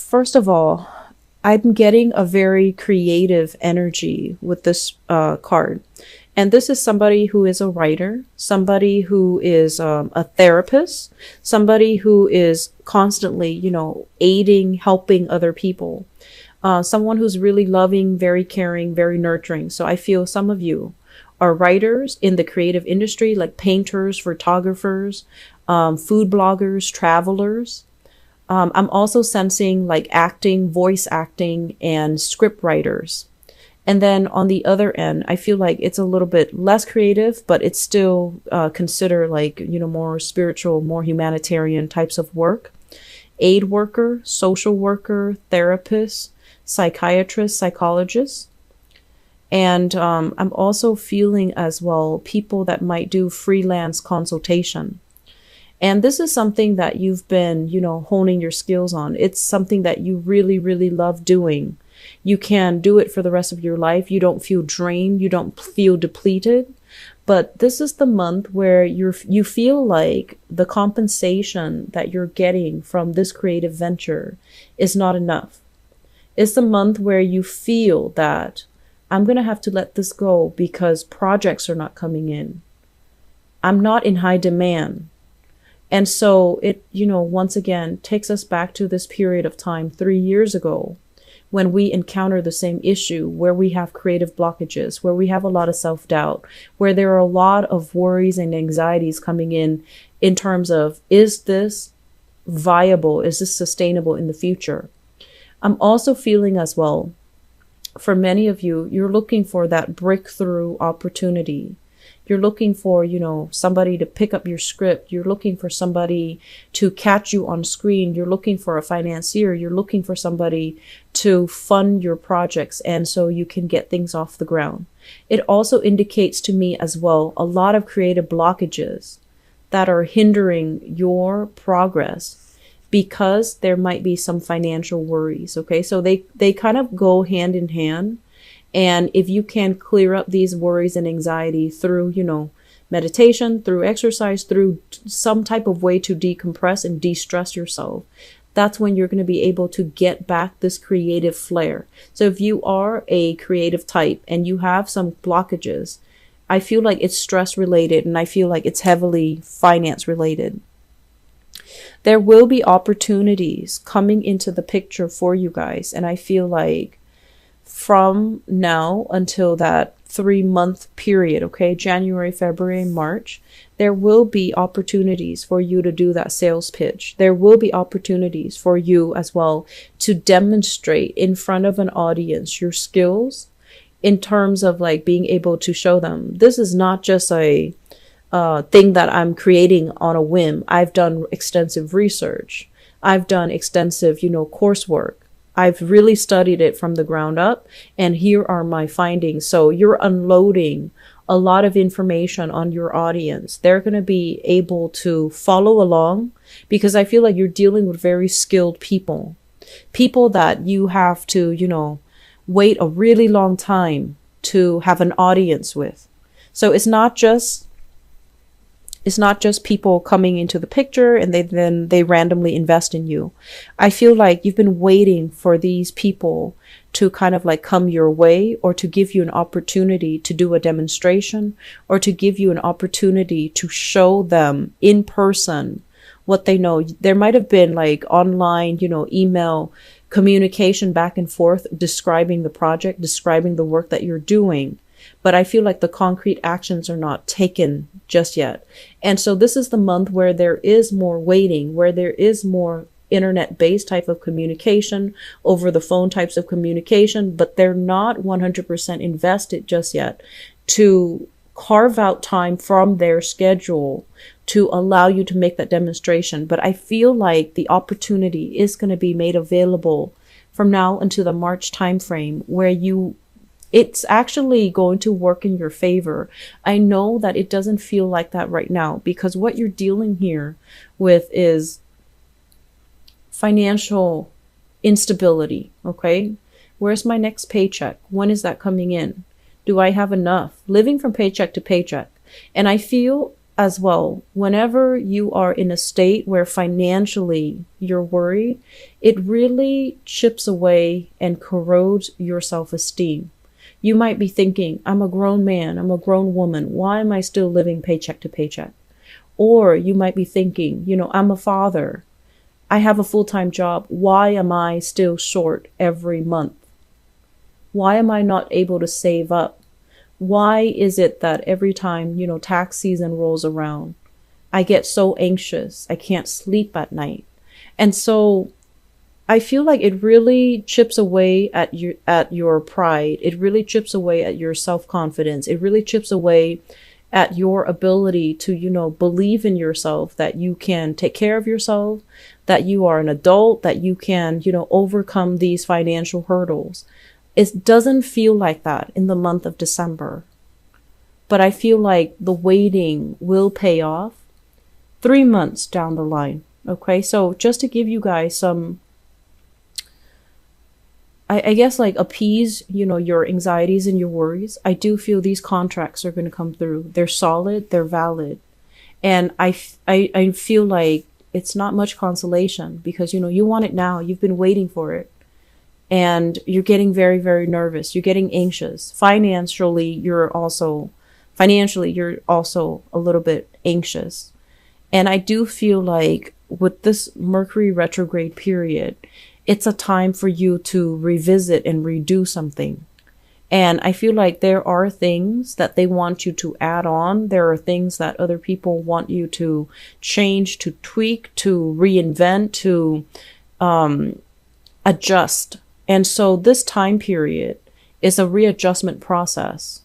First of all, I'm getting a very creative energy with this card. And this is somebody who is a writer, somebody who is a therapist, somebody who is constantly, aiding, helping other people. Someone who's really loving, very caring, very nurturing. So I feel some of you are writers in the creative industry, like painters, photographers, food bloggers, travelers. I'm also sensing like acting, voice acting, and script writers. And then on the other end, I feel like it's a little bit less creative, but it's still considered like, more spiritual, more humanitarian types of work. Aid worker, social worker, therapist, psychiatrist, psychologist. And I'm also feeling as well people that might do freelance consultation. And this is something that you've been, honing your skills on. It's something that you really, really love doing. You can do it for the rest of your life. You don't feel drained. You don't feel depleted. But this is the month where you feel like the compensation that you're getting from this creative venture is not enough. It's the month where you feel that I'm going to have to let this go because projects are not coming in. I'm not in high demand. And so it, once again, takes us back to this period of time 3 years ago when we encounter the same issue, where we have creative blockages, where we have a lot of self-doubt, where there are a lot of worries and anxieties coming in terms of, is this viable? Is this sustainable in the future? I'm also feeling as well, for many of you, you're looking for that breakthrough opportunity. You're looking for, somebody to pick up your script. You're looking for somebody to catch you on screen. You're looking for a financier. You're looking for somebody to fund your projects. And so you can get things off the ground. It also indicates to me as well, a lot of creative blockages that are hindering your progress because there might be some financial worries. Okay. So they kind of go hand in hand. And if you can clear up these worries and anxiety through, meditation, through exercise, through some type of way to decompress and de-stress yourself, that's when you're going to be able to get back this creative flair. So if you are a creative type and you have some blockages, I feel like it's stress related and I feel like it's heavily finance related. There will be opportunities coming into the picture for you guys. And I feel like from now until that 3-month period, okay, January, February, March, there will be opportunities for you to do that sales pitch. There will be opportunities for you as well to demonstrate in front of an audience your skills in terms of like being able to show them. This is not just a thing that I'm creating on a whim. I've done extensive research. I've done extensive, coursework. I've really studied it from the ground up, and here are my findings. So you're unloading a lot of information on your audience. They're going to be able to follow along because I feel like you're dealing with very skilled people that you have to, wait a really long time to have an audience with. So it's not just people coming into the picture and they randomly invest in you. I feel like you've been waiting for these people to kind of like come your way or to give you an opportunity to do a demonstration or to give you an opportunity to show them in person what they know. There might have been like online, email communication back and forth describing the project, describing the work that you're doing. But I feel like the concrete actions are not taken just yet. And so this is the month where there is more waiting, where there is more internet-based type of communication, over the phone types of communication, but they're not 100% invested just yet to carve out time from their schedule to allow you to make that demonstration. But I feel like the opportunity is going to be made available from now until the March timeframe where it's actually going to work in your favor. I know that it doesn't feel like that right now because what you're dealing here with is financial instability. Okay. Where's my next paycheck? When is that coming in? Do I have enough? Living from paycheck to paycheck. And I feel as well, whenever you are in a state where financially you're worried, it really chips away and corrodes your self-esteem. You might be thinking, I'm a grown man, I'm a grown woman. Why am I still living paycheck to paycheck? Or you might be thinking, I'm a father. I have a full-time job. Why am I still short every month? Why am I not able to save up? Why is it that every time, tax season rolls around, I get so anxious, I can't sleep at night? And so I feel like it really chips away at your pride. It really chips away at your self-confidence. It really chips away at your ability to, believe in yourself, that you can take care of yourself, that you are an adult, that you can, overcome these financial hurdles. It doesn't feel like that in the month of December. But I feel like the waiting will pay off 3 months down the line. Okay, so just to give you guys some, I guess, like, appease, your anxieties and your worries, I do feel these contracts are going to come through. They're solid, they're valid. And I feel like it's not much consolation because, you want it now. You've been waiting for it. And you're getting very, very nervous. You're getting anxious. Financially, you're also a little bit anxious. And I do feel like with this Mercury retrograde period, it's a time for you to revisit and redo something. And I feel like there are things that they want you to add on. There are things that other people want you to change, to tweak, to reinvent, to adjust. And so this time period is a readjustment process.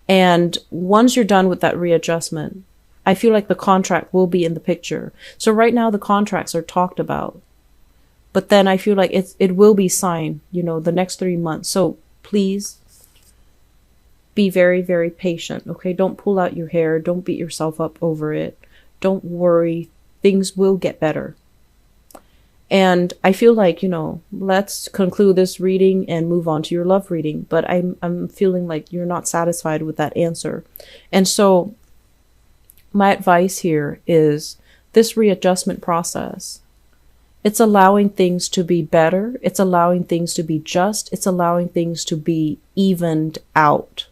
And once you're done with that readjustment, I feel like the contract will be in the picture. So right now the contracts are talked about. But then I feel like it will be signed, the next 3 months. So please be very, very patient. Okay. Don't pull out your hair. Don't beat yourself up over it. Don't worry. Things will get better. And I feel like, let's conclude this reading and move on to your love reading. But I'm feeling like you're not satisfied with that answer. And so my advice here is this readjustment process. It's allowing things to be better. It's allowing things to be just. It's allowing things to be evened out.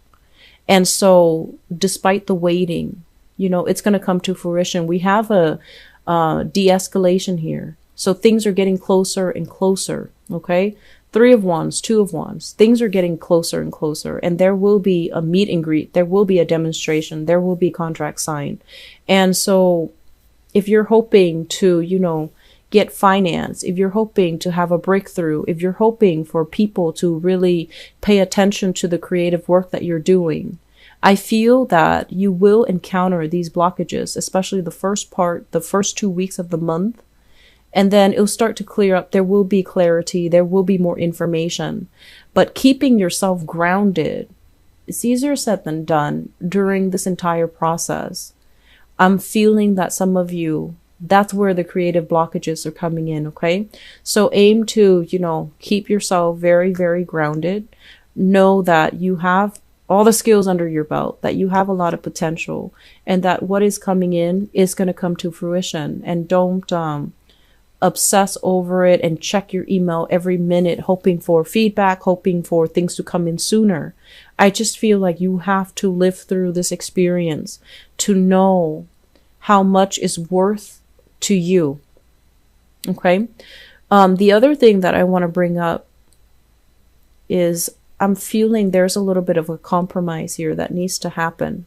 And so despite the waiting, it's going to come to fruition. We have a de-escalation here. So things are getting closer and closer, okay? 3 of Wands, 2 of Wands. Things are getting closer and closer. And there will be a meet and greet. There will be a demonstration. There will be contract signed. And so if you're hoping to, get finance, if you're hoping to have a breakthrough, if you're hoping for people to really pay attention to the creative work that you're doing, I feel that you will encounter these blockages, especially the first 2 weeks of the month. And then it'll start to clear up. There will be clarity. There will be more information. But keeping yourself grounded is easier said than done during this entire process. I'm feeling that some of you, that's where the creative blockages are coming in, okay? So aim to, keep yourself very, very grounded. Know that you have all the skills under your belt, that you have a lot of potential, and that what is coming in is going to come to fruition. And don't obsess over it and check your email every minute, hoping for feedback, hoping for things to come in sooner. I just feel like you have to live through this experience to know how much is worth to you. Okay. The other thing that I want to bring up is I'm feeling there's a little bit of a compromise here that needs to happen.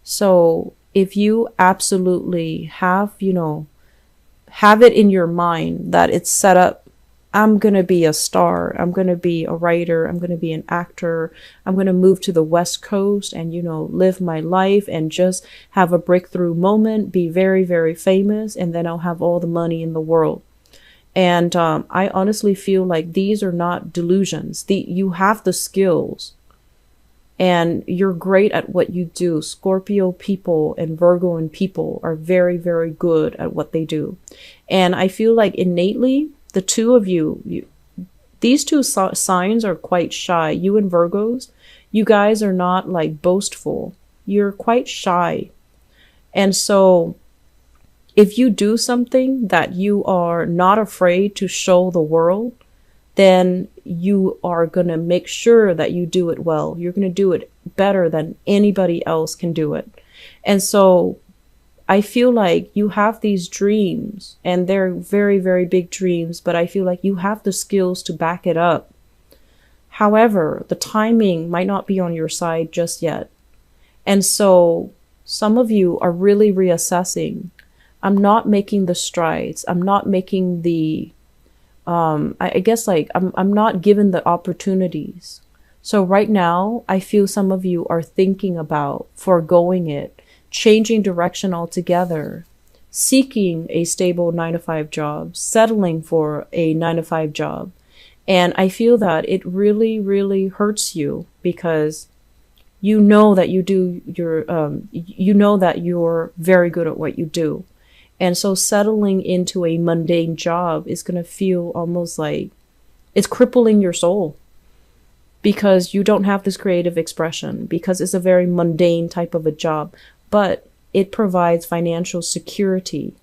So if you absolutely have it in your mind that it's set up, I'm going to be a star, I'm going to be a writer, I'm going to be an actor, I'm going to move to the West Coast and, live my life and just have a breakthrough moment, be very, very famous, and then I'll have all the money in the world. And I honestly feel like these are not delusions. You have the skills and you're great at what you do. Scorpio people and Virgo and people are very, very good at what they do. And I feel like innately, the two of you, these two signs are quite shy. You and Virgos, you guys are not like boastful. You're quite shy. And so if you do something that you are not afraid to show the world, then you are going to make sure that you do it well. You're going to do it better than anybody else can do it. And so I feel like you have these dreams, and they're very, very big dreams, but I feel like you have the skills to back it up. However, the timing might not be on your side just yet. And so some of you are really reassessing. I'm not making the strides. I'm not making the, I guess like I'm not given the opportunities. So right now, I feel some of you are thinking about foregoing it, changing direction altogether, seeking a stable 9-to-5 job, settling for a 9-to-5 job. And I feel that it really, really hurts you because you know that you know that you're very good at what you do. And so settling into a mundane job is going to feel almost like it's crippling your soul because you don't have this creative expression, because it's a very mundane type of a job, but it provides financial security.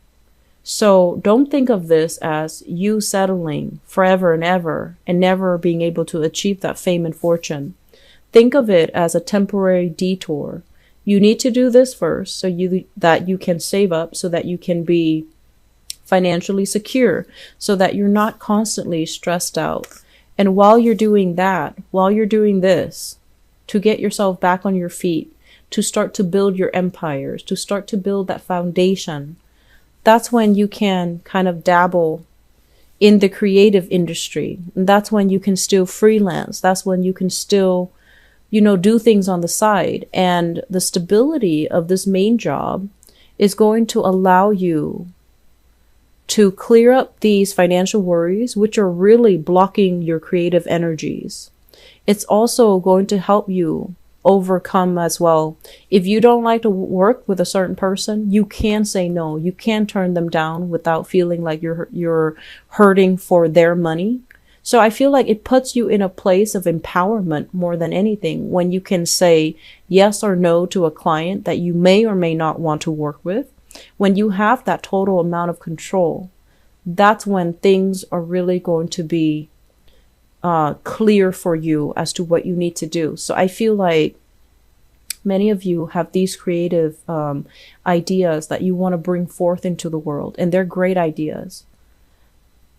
So don't think of this as you settling forever and ever and never being able to achieve that fame and fortune. Think of it as a temporary detour. You need to do this first so that you can save up, so that you can be financially secure, so that you're not constantly stressed out. And while you're doing that, while you're doing this, to get yourself back on your feet, to start to build your empires, to start to build that foundation, that's when you can kind of dabble in the creative industry. And that's when you can still freelance. That's when you can still, do things on the side. And the stability of this main job is going to allow you to clear up these financial worries, which are really blocking your creative energies. It's also going to help you overcome as well. If you don't like to work with a certain person, you can say no. You can turn them down without feeling like you're hurting for their money. So I feel like it puts you in a place of empowerment more than anything when you can say yes or no to a client that you may or may not want to work with. When you have that total amount of control, that's when things are really going to be clear for you as to what you need to do. So I feel like many of you have these creative ideas that you want to bring forth into the world, and they're great ideas.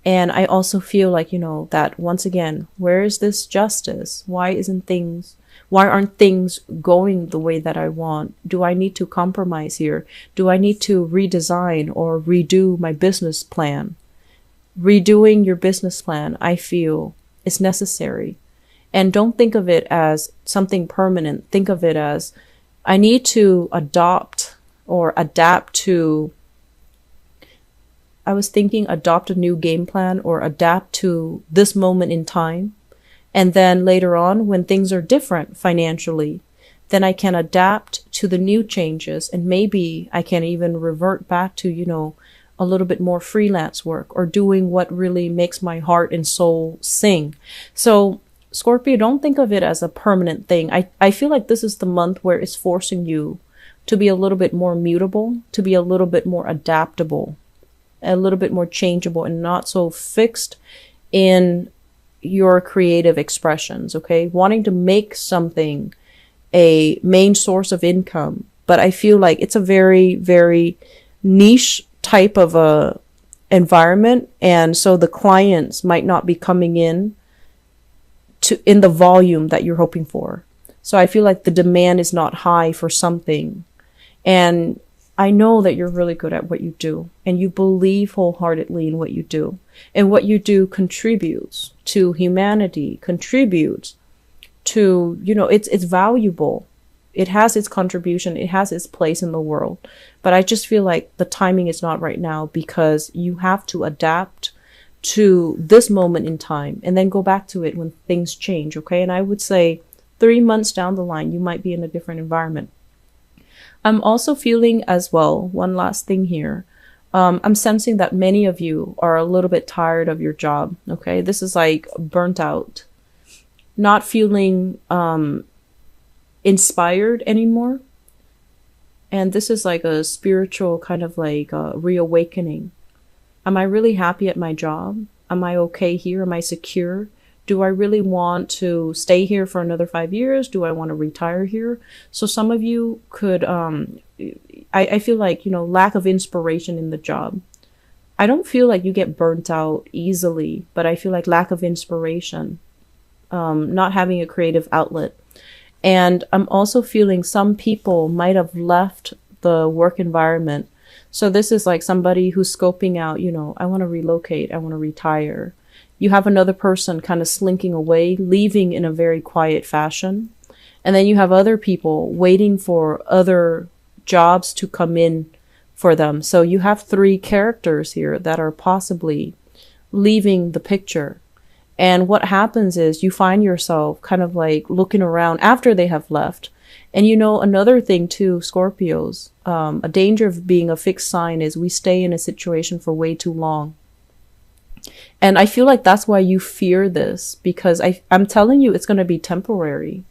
And I also feel like, that once again, where is this justice? Why aren't things going the way that I want? Do I need to compromise here? Do I need to redesign or redo my business plan? Redoing your business plan, I feel, is necessary. And don't think of it as something permanent. Think of it as, I need to adopt or adapt to, I was thinking adopt a new game plan or adapt to this moment in time. And then later on, when things are different financially, then I can adapt to the new changes. And maybe I can even revert back to, a little bit more freelance work or doing what really makes my heart and soul sing. So Scorpio, don't think of it as a permanent thing. I feel like this is the month where it's forcing you to be a little bit more mutable, to be a little bit more adaptable, a little bit more changeable, and not so fixed in your creative expressions, okay? Wanting to make something a main source of income, but I feel like it's a very, very niche type of a environment, and so the clients might not be coming in the volume that you're hoping for. So I feel like the demand is not high for something, and I know that you're really good at what you do, and you believe wholeheartedly in what you do, and what you do contributes to humanity, contributes to, it's valuable. It has its contribution. It has its place in the world. But I just feel like the timing is not right now, because you have to adapt to this moment in time and then go back to it when things change. Okay. And I would say 3 months down the line, you might be in a different environment. I'm also feeling as well, one last thing here. I'm sensing that many of you are a little bit tired of your job. Okay. This is like burnt out, not feeling, inspired anymore. And this is like a spiritual kind of like reawakening. Am I really happy at my job? Am I okay here? Am I secure? Do I really want to stay here for another 5 years? Do I want to retire here? So some of you could, I feel like, lack of inspiration in the job. I don't feel like you get burnt out easily, but I feel like lack of inspiration, not having a creative outlet. And I'm also feeling some people might have left the work environment. So this is like somebody who's scoping out, I want to relocate, I want to retire. You have another person kind of slinking away, leaving in a very quiet fashion. And then you have other people waiting for other jobs to come in for them. So you have three characters here that are possibly leaving the picture. And what happens is you find yourself kind of like looking around after they have left. And another thing too, Scorpios, a danger of being a fixed sign is we stay in a situation for way too long. And I feel like that's why you fear this, because I'm telling you it's going to be temporary.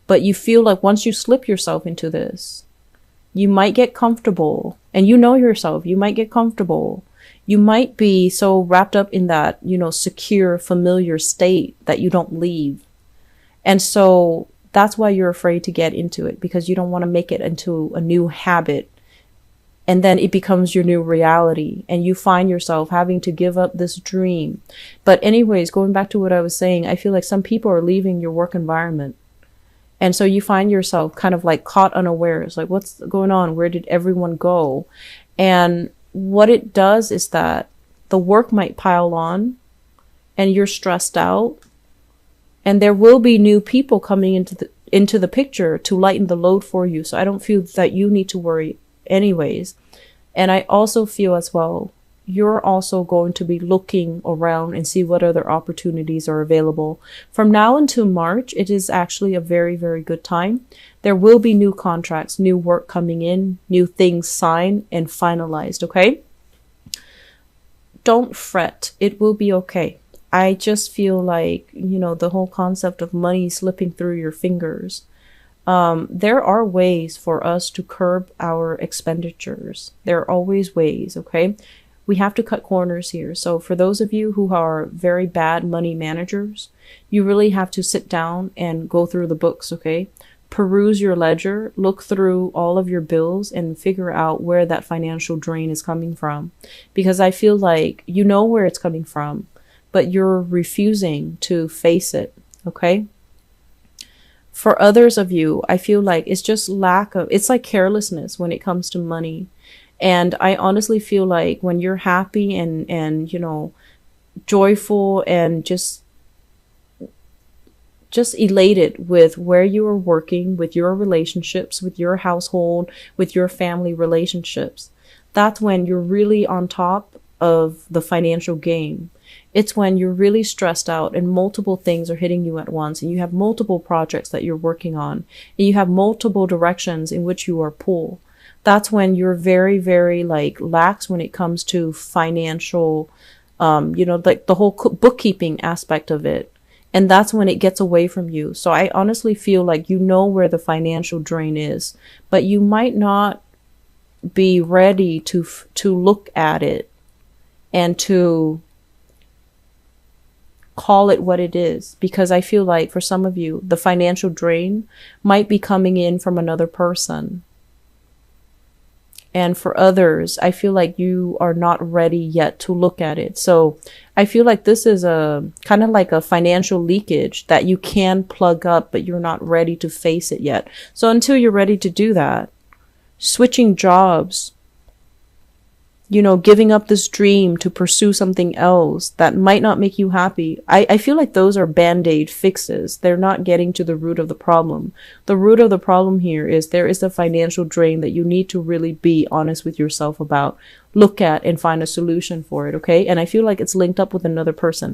But you feel like once you slip yourself into this, you might get comfortable. And yourself, you might get comfortable. You might be so wrapped up in that, secure, familiar state that you don't leave. And so that's why you're afraid to get into it, because you don't want to make it into a new habit. And then it becomes your new reality and you find yourself having to give up this dream. But anyways, going back to what I was saying, I feel like some people are leaving your work environment. And so you find yourself kind of like caught unawares, like what's going on? Where did everyone go? And what it does is that the work might pile on and you're stressed out, and there will be new people coming into the picture to lighten the load for you. So I don't feel that you need to worry anyways. And I also feel as well, you're also going to be looking around and see what other opportunities are available. From now until March, it is actually a very, very good time. There will be new contracts, new work coming in, new things signed and finalized, okay? Don't fret. It will be okay. I just feel like, the whole concept of money slipping through your fingers. There are ways for us to curb our expenditures. There are always ways, okay? We have to cut corners here. So for those of you who are very bad money managers, you really have to sit down and go through the books, okay? Peruse your ledger, look through all of your bills and figure out where that financial drain is coming from. Because I feel like you know where it's coming from, but you're refusing to face it, okay? For others of you, I feel like it's just it's like carelessness when it comes to money. And I honestly feel like when you're happy and joyful and just elated with where you are working, with your relationships, with your household, with your family relationships, that's when you're really on top of the financial game. It's when you're really stressed out and multiple things are hitting you at once, and you have multiple projects that you're working on, and you have multiple directions in which you are pulled. That's when you're very, very lax when it comes to financial, like the whole bookkeeping aspect of it. And that's when it gets away from you. So I honestly feel like you know where the financial drain is, but you might not be ready to look at it and to call it what it is. Because I feel like for some of you, the financial drain might be coming in from another person. And for others, I feel like you are not ready yet to look at it. So I feel like this is a kind of like a financial leakage that you can plug up, but you're not ready to face it yet. So until you're ready to do that, switching jobs, giving up this dream to pursue something else that might not make you happy. I feel like those are band-aid fixes. They're not getting to the root of the problem. The root of the problem here is there is a financial drain that you need to really be honest with yourself about, look at and find a solution for it, okay? And I feel like it's linked up with another person.